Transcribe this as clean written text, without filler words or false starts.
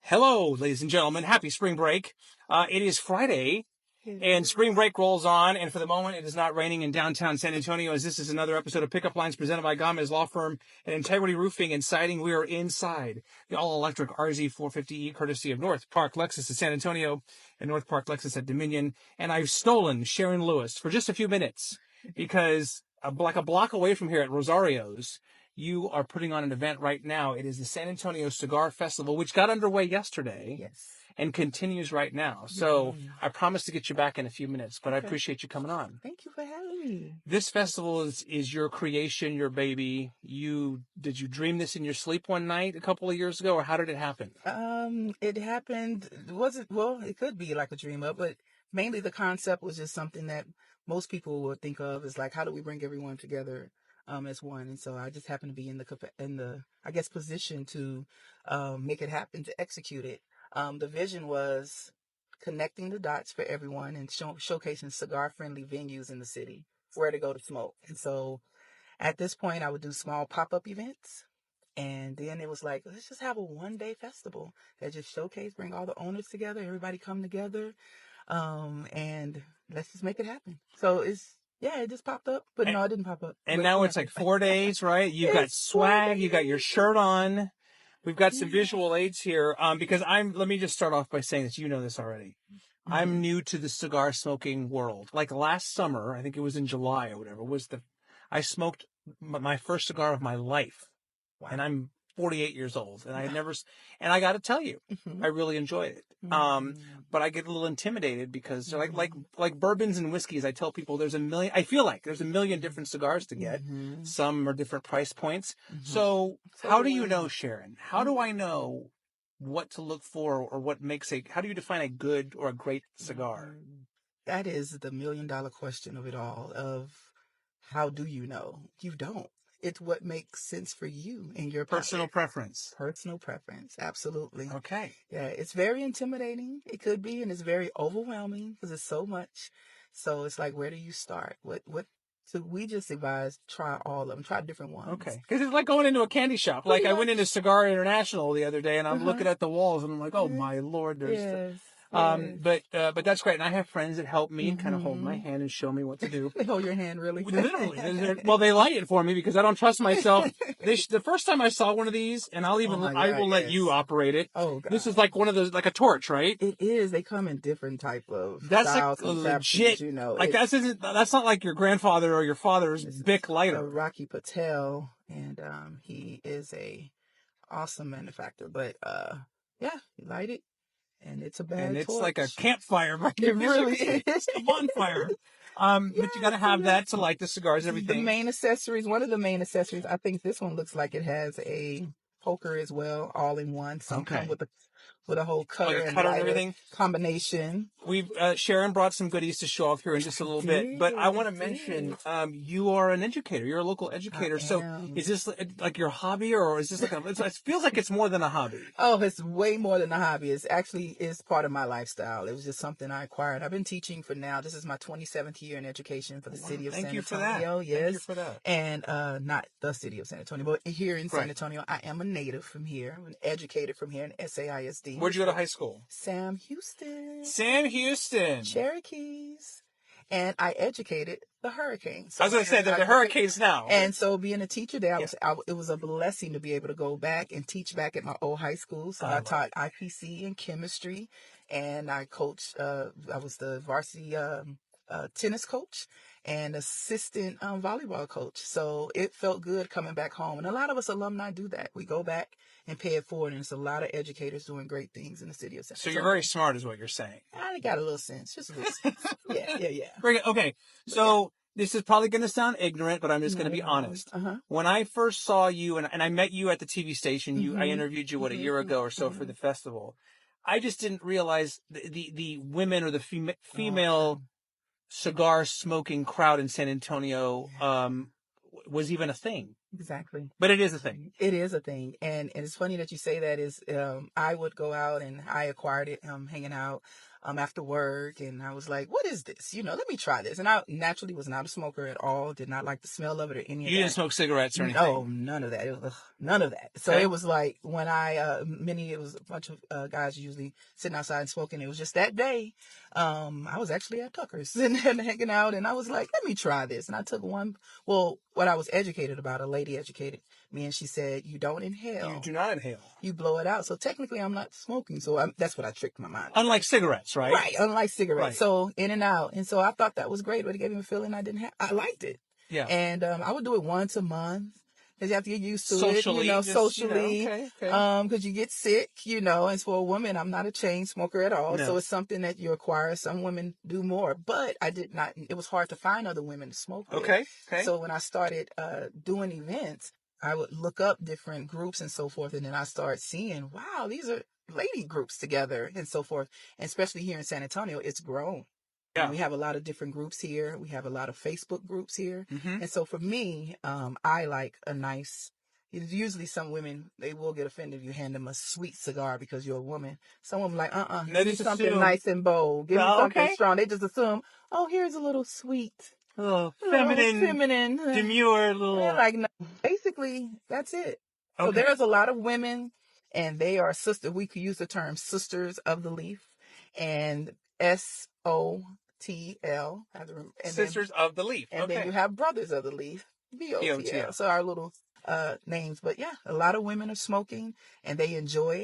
Hello, ladies and gentlemen. Happy spring break. It is Friday, and spring break rolls on. And for the moment, it is not raining in downtown San Antonio, as this is another episode of Pickup Lines presented by Gamez Law Firm and Integrity Roofing and Siding. We are inside the all-electric RZ 450E, courtesy of North Park Lexus at San Antonio and North Park Lexus at Dominion. And I've stolen Sharon Lewis for just a few minutes because like a block away from here at Rosario's, you are putting on an event right now. It is the San Antonio Cigar Festival, which got underway yesterday. Yes. And continues right now. So I promise to get you back in a few minutes, but I appreciate you coming on. Thank you for having me. This festival is your creation, your baby. Did you dream this in your sleep one night a couple of years ago, or how did it happen? It happened. It could be like a dream up, but mainly the concept was just something that most people would think of as like, how do we bring everyone together as one? And so I just happened to be in the position to make it happen, to execute it. The vision was connecting the dots for everyone and showcasing cigar-friendly venues in the city, where to go to smoke. And so at this point, I would do small pop-up events. And then it was like, let's just have a one-day festival that just bring all the owners together, everybody come together, and let's just make it happen. So it just popped up, but no, it didn't pop up. And now it's like 4 days, right? You've got swag, you got your shirt on. We've got some visual aids here, because let me just start off by saying that you know this already. Mm-hmm. I'm new to the cigar smoking world. Like last summer, I think it was in July or whatever, I smoked my first cigar of my life. Wow. And I'm 48 years old, and I got to tell you, I really enjoyed it. But I get a little intimidated because like bourbons and whiskeys, I tell people I feel like there's a million different cigars to get. Some are different price points. So how do you know, Sharon? How do I know what to look for, or how do you define a good or a great cigar? That is the $1 million question of it all, of how do you know? You don't. It's what makes sense for you and your personal preference. Personal preference, absolutely. Okay. Yeah, it's very intimidating. It could be, and it's very overwhelming because it's so much. So it's like, where do you start? So we just advise try all of them, try different ones. Okay, because it's like going into a candy shop. Like I went into Cigar International the other day, and I'm looking at the walls, and I'm like, oh my Lord, there's. Yes. But that's great, and I have friends that help me and kind of hold my hand and show me what to do. They hold your hand, really? Literally. Well, they light it for me because I don't trust myself. The first time I saw one of these, and I will let you operate it. Oh, God. This is like one of those, like a torch, right? It is. They come in different type of that's styles like and legit. fabrics, like that's not like your grandfather or your father's Bic lighter. Rocky Patel, and he is a awesome manufacturer. But you light it. And it's a bad it's torch. like a campfire. Right? It really is. It's a bonfire. But you got to have that to light the cigars, everything. The main accessories, one of the main accessories, I think this one looks like it has a poker as well, all in one. Some come with a whole cutter, and everything combination. Sharon brought some goodies to show off here in just a little bit, but I want to mention you are an educator. You're a local educator. So is this like your hobby, or is this like it feels like it's more than a hobby? Oh, it's way more than a hobby. It's actually part of my lifestyle. It was just something I acquired. I've been teaching for now. This is my 27th year in education for the city of San Antonio. Yes. Thank you for that. And not the city of San Antonio, but here in San Antonio. I am a native from here. I'm an educator from here in SAISD. Where'd you go to high school? Sam Houston. Cherokees. And I educated the Hurricanes. So I was going to say, they're the Hurricanes now. And so being a teacher there, it was a blessing to be able to go back and teach back at my old high school. So I taught IPC and chemistry, and I coached, I was the varsity tennis coach and assistant volleyball coach. So it felt good coming back home. And a lot of us alumni do that. We go back and pay it forward. And there's a lot of educators doing great things in the city of San Antonio. So you're very smart is what you're saying. I got a little sense. Just a little sense. Yeah. Very good. Okay. So this is probably going to sound ignorant, but I'm just going to be honest. When I first saw you, and I met you at the TV station, I interviewed you, a year ago or so for the festival. I just didn't realize the women or the female cigar smoking crowd in San Antonio was even a thing. Exactly. But it is a thing. It is a thing. And it's funny that you say that. I would go out, and I acquired it hanging out after work, and I was like, what is this? Let me try this. And I naturally was not a smoker at all, did not like the smell of it or any of You that. didn't smoke cigarettes or anything? No, none of that. It was, none of that. So Okay. it was like when it was a bunch of guys usually sitting outside and smoking. It was just that day. I was actually at Tucker's and hanging out, and I was like, let me try this. And I took one. Well, what I was educated about, a lady educated me, and she said, you don't inhale. You do not inhale. You blow it out. So technically, I'm not smoking. So that's what I tricked my mind. Unlike cigarettes, right? Right. Unlike cigarettes. Right. So in and out. And so I thought that was great, but it gave me a feeling I didn't have. I liked it. Yeah. And I would do it once a month. Because you have to get used to Socially, it, just, socially. okay. Because you get sick, and for a woman, I'm not a chain smoker at all. No. So it's something that you acquire. Some women do more. But I did not, it was hard to find other women to smoke with. Okay. So when I started doing events, I would look up different groups and so forth. And then I started seeing, wow, these are lady groups together and so forth. And especially here in San Antonio, it's grown. Yeah. We have a lot of different groups here. We have a lot of Facebook groups here. Mm-hmm. And so for me, I like a nice, usually some women, they will get offended if you hand them a sweet cigar because you're a woman. Some women like, give me something nice and bold. Give me something strong. They just assume, oh, here's a little sweet. A little feminine, demure, little. Yeah, like, no, basically, that's it. Okay. So there's a lot of women, and they are sisters. We could use the term sisters of the leaf, and SOTL. Sisters of the leaf. And then you have brothers of the leaf, BOTL. So our little names. But yeah, a lot of women are smoking, and they enjoy it.